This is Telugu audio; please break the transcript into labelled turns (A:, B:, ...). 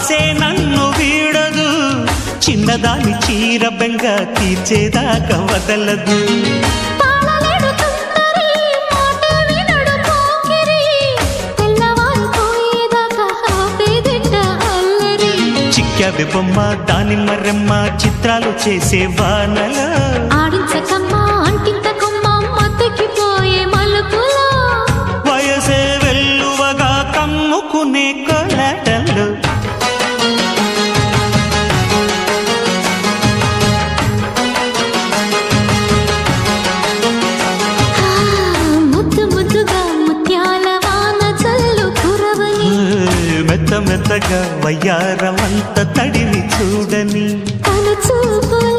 A: ఆసే నన్ను వీడదు, చిన్నదాని చీర బెంగ తీర్చేదాకా వదలదు. చిక్కావే బొమ్మ దానిమ్మ రెమ్మ చిత్రాలు చేసే వానలో
B: ఆడించకమ్మా అంటింతకమ్మ మత్తకిపోయే మలుపులో
A: వయసే వెల్లువగా కమ్ముకునే కొలటలు.
B: ముద్దు ముద్దుగా ముత్యాల వాన చల్లు కురవని,
A: మెత్త మెత్తగా వయ్యారమంత తడిని చూడని
B: తన చూపుల